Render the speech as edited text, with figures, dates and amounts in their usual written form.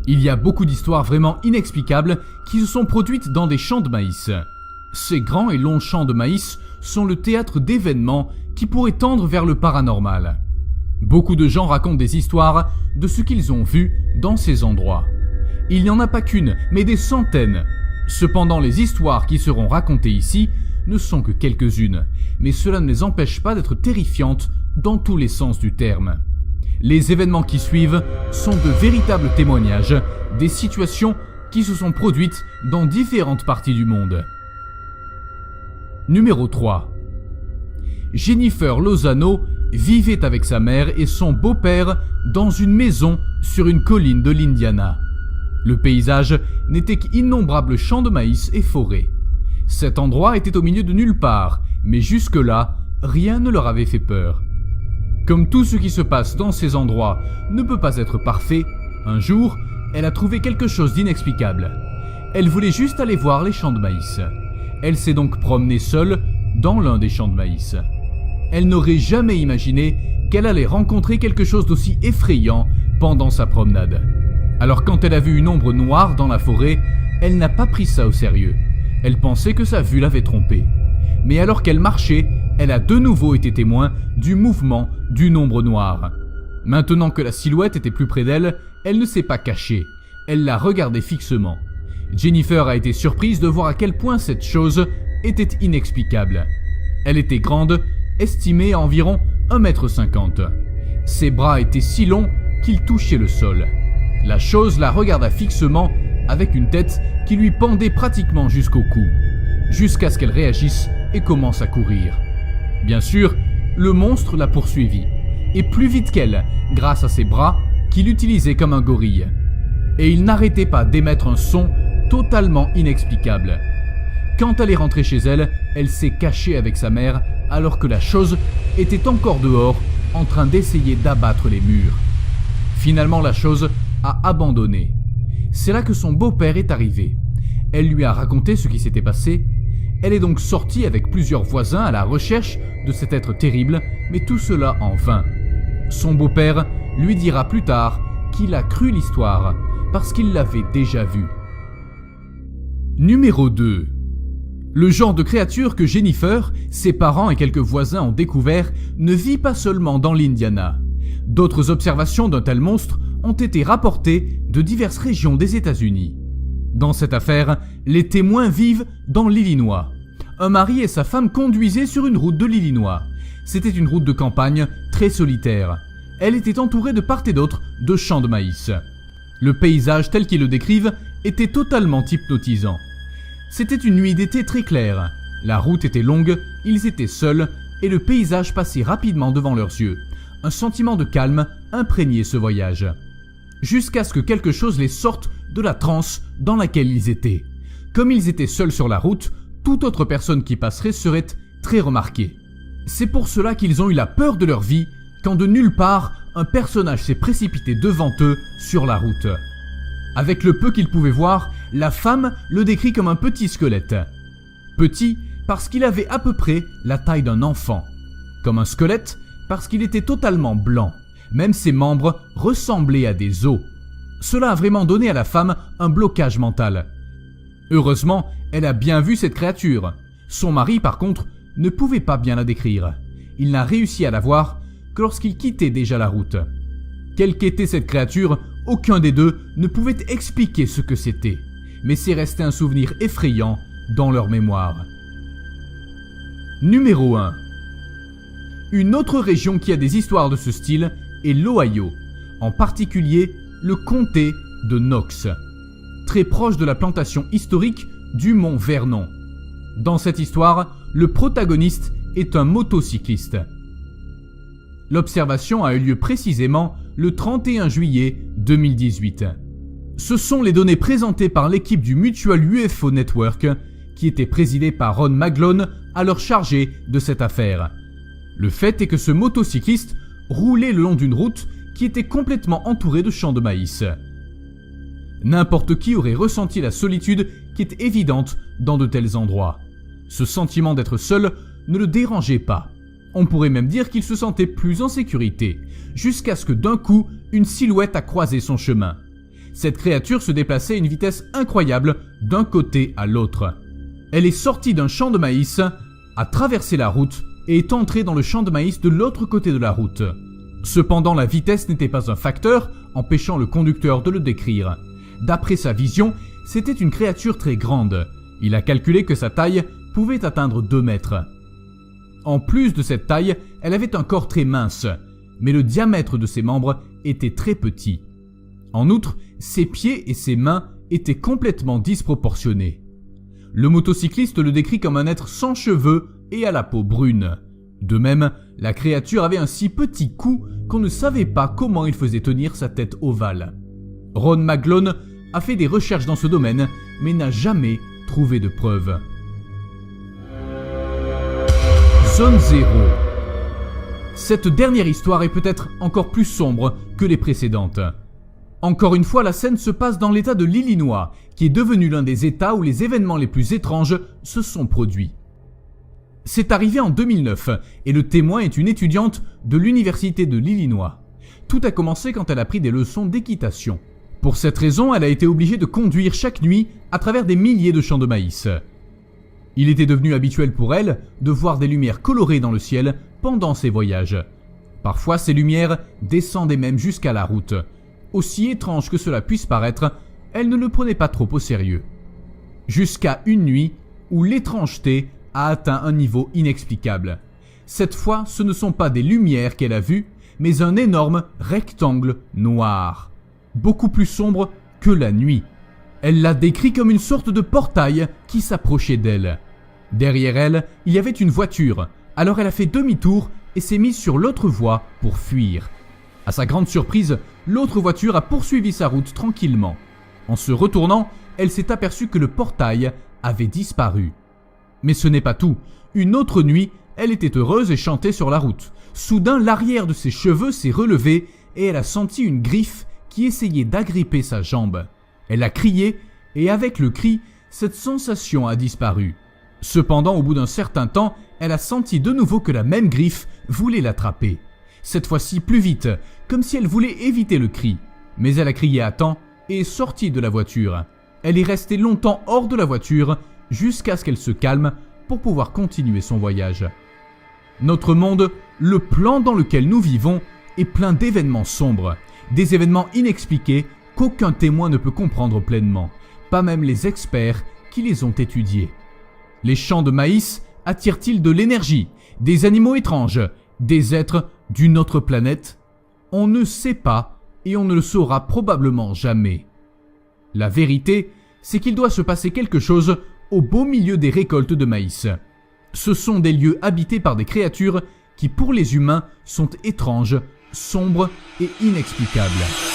Il y a beaucoup d'histoires vraiment inexplicables qui se sont produites dans des champs de maïs. Ces grands et longs champs de maïs sont le théâtre d'événements qui pourraient tendre vers le paranormal. Beaucoup de gens racontent des histoires de ce qu'ils ont vu dans ces endroits. Il n'y en a pas qu'une, mais des centaines. Cependant, les histoires qui seront racontées ici ne sont que quelques-unes, mais cela ne les empêche pas d'être terrifiantes dans tous les sens du terme. Les événements qui suivent sont de véritables témoignages des situations qui se sont produites dans différentes parties du monde. Numéro 3. Jennifer Lozano vivait avec sa mère et son beau-père dans une maison sur une colline de l'Indiana. Le paysage n'était qu'innombrables champs de maïs et forêts. Cet endroit était au milieu de nulle part, mais jusque-là, rien ne leur avait fait peur. Comme tout ce qui se passe dans ces endroits ne peut pas être parfait, un jour, elle a trouvé quelque chose d'inexplicable. Elle voulait juste aller voir les champs de maïs. Elle s'est donc promenée seule dans l'un des champs de maïs. Elle n'aurait jamais imaginé qu'elle allait rencontrer quelque chose d'aussi effrayant pendant sa promenade. Alors quand elle a vu une ombre noire dans la forêt, elle n'a pas pris ça au sérieux. Elle pensait que sa vue l'avait trompée. Mais alors qu'elle marchait, elle a de nouveau été témoin du mouvement d'une ombre noire. Maintenant que la silhouette était plus près d'elle, elle ne s'est pas cachée. Elle l'a regardée fixement. Jennifer a été surprise de voir à quel point cette chose était inexplicable. Elle était grande, estimée à environ 1,50 m. Ses bras étaient si longs qu'ils touchaient le sol. La chose la regarda fixement avec une tête qui lui pendait pratiquement jusqu'au cou, jusqu'à ce qu'elle réagisse et commence à courir. Bien sûr, le monstre la poursuivit, et plus vite qu'elle, grâce à ses bras qu'il utilisait comme un gorille. Et il n'arrêtait pas d'émettre un son totalement inexplicable. Quand elle est rentrée chez elle, elle s'est cachée avec sa mère alors que la chose était encore dehors en train d'essayer d'abattre les murs. Finalement, la chose a abandonné. C'est là que son beau-père est arrivé. Elle lui a raconté ce qui s'était passé. Elle est donc sortie avec plusieurs voisins à la recherche de cet être terrible, mais tout cela en vain. Son beau-père lui dira plus tard qu'il a cru l'histoire parce qu'il l'avait déjà vue. Numéro 2. Le genre de créature que Jennifer, ses parents et quelques voisins ont découvert ne vit pas seulement dans l'Indiana. D'autres observations d'un tel monstre ont été rapportées de diverses régions des États-Unis. Dans cette affaire, les témoins vivent dans l'Illinois. Un mari et sa femme conduisaient sur une route de l'Illinois. C'était une route de campagne très solitaire. Elle était entourée de part et d'autre de champs de maïs. Le paysage tel qu'ils le décrivent était totalement hypnotisant. C'était une nuit d'été très claire. La route était longue, ils étaient seuls et le paysage passait rapidement devant leurs yeux. Un sentiment de calme imprégnait ce voyage. Jusqu'à ce que quelque chose les sorte de la transe dans laquelle ils étaient. Comme ils étaient seuls sur la route, toute autre personne qui passerait serait très remarquée. C'est pour cela qu'ils ont eu la peur de leur vie quand de nulle part, un personnage s'est précipité devant eux sur la route. Avec le peu qu'ils pouvaient voir, la femme le décrit comme un petit squelette. Petit parce qu'il avait à peu près la taille d'un enfant. Comme un squelette parce qu'il était totalement blanc. Même ses membres ressemblaient à des os. Cela a vraiment donné à la femme un blocage mental. Heureusement, elle a bien vu cette créature. Son mari, par contre, ne pouvait pas bien la décrire. Il n'a réussi à la voir que lorsqu'il quittait déjà la route. Quelle qu'était cette créature, aucun des deux ne pouvait expliquer ce que c'était. Mais c'est resté un souvenir effrayant dans leur mémoire. Numéro 1. Une autre région qui a des histoires de ce style est l'Ohio, en particulier le comté de Knox, très proche de la plantation historique du mont Vernon. Dans cette histoire, le protagoniste est un motocycliste. L'observation a eu lieu précisément le 31 juillet 2018. Ce sont les données présentées par l'équipe du Mutual UFO Network, qui était présidée par Ron Maglone, alors chargé de cette affaire. Le fait est que ce motocycliste roulait le long d'une route qui était complètement entourée de champs de maïs. N'importe qui aurait ressenti la solitude qui est évidente dans de tels endroits. Ce sentiment d'être seul ne le dérangeait pas. On pourrait même dire qu'il se sentait plus en sécurité, jusqu'à ce que d'un coup, une silhouette a croisé son chemin. Cette créature se déplaçait à une vitesse incroyable d'un côté à l'autre. Elle est sortie d'un champ de maïs, a traversé la route et est entrée dans le champ de maïs de l'autre côté de la route. Cependant, la vitesse n'était pas un facteur empêchant le conducteur de le décrire. D'après sa vision, c'était une créature très grande. Il a calculé que sa taille pouvait atteindre 2 mètres. En plus de cette taille, elle avait un corps très mince, mais le diamètre de ses membres était très petit. En outre, ses pieds et ses mains étaient complètement disproportionnés. Le motocycliste le décrit comme un être sans cheveux et à la peau brune. De même, la créature avait un si petit cou qu'on ne savait pas comment il faisait tenir sa tête ovale. Ron McGlone a fait des recherches dans ce domaine, mais n'a jamais trouvé de preuves. Zone 0. Cette dernière histoire est peut-être encore plus sombre que les précédentes. Encore une fois, la scène se passe dans l'État de l'Illinois, qui est devenu l'un des États où les événements les plus étranges se sont produits. C'est arrivé en 2009, et le témoin est une étudiante de l'Université de l'Illinois. Tout a commencé quand elle a pris des leçons d'équitation. Pour cette raison, elle a été obligée de conduire chaque nuit à travers des milliers de champs de maïs. Il était devenu habituel pour elle de voir des lumières colorées dans le ciel pendant ses voyages. Parfois, ces lumières descendaient même jusqu'à la route. Aussi étrange que cela puisse paraître, elle ne le prenait pas trop au sérieux. Jusqu'à une nuit où l'étrangeté a atteint un niveau inexplicable. Cette fois, ce ne sont pas des lumières qu'elle a vues, mais un énorme rectangle noir, beaucoup plus sombre que la nuit. Elle l'a décrit comme une sorte de portail qui s'approchait d'elle. Derrière elle, il y avait une voiture, alors elle a fait demi-tour et s'est mise sur l'autre voie pour fuir. À sa grande surprise, l'autre voiture a poursuivi sa route tranquillement. En se retournant, elle s'est aperçue que le portail avait disparu. Mais ce n'est pas tout. Une autre nuit, elle était heureuse et chantait sur la route. Soudain, l'arrière de ses cheveux s'est relevé et elle a senti une griffe qui essayait d'agripper sa jambe. Elle a crié et avec le cri, cette sensation a disparu. Cependant, au bout d'un certain temps, elle a senti de nouveau que la même griffe voulait l'attraper. Cette fois-ci plus vite, comme si elle voulait éviter le cri. Mais elle a crié à temps et est sortie de la voiture. Elle est restée longtemps hors de la voiture jusqu'à ce qu'elle se calme pour pouvoir continuer son voyage. Notre monde, le plan dans lequel nous vivons, est plein d'événements sombres, des événements inexpliqués qu'aucun témoin ne peut comprendre pleinement, pas même les experts qui les ont étudiés. Les champs de maïs attirent-ils de l'énergie, des animaux étranges, des êtres d'une autre planète? On ne sait pas et on ne le saura probablement jamais. La vérité, c'est qu'il doit se passer quelque chose au beau milieu des récoltes de maïs. Ce sont des lieux habités par des créatures qui, pour les humains, sont étranges, sombres et inexplicables.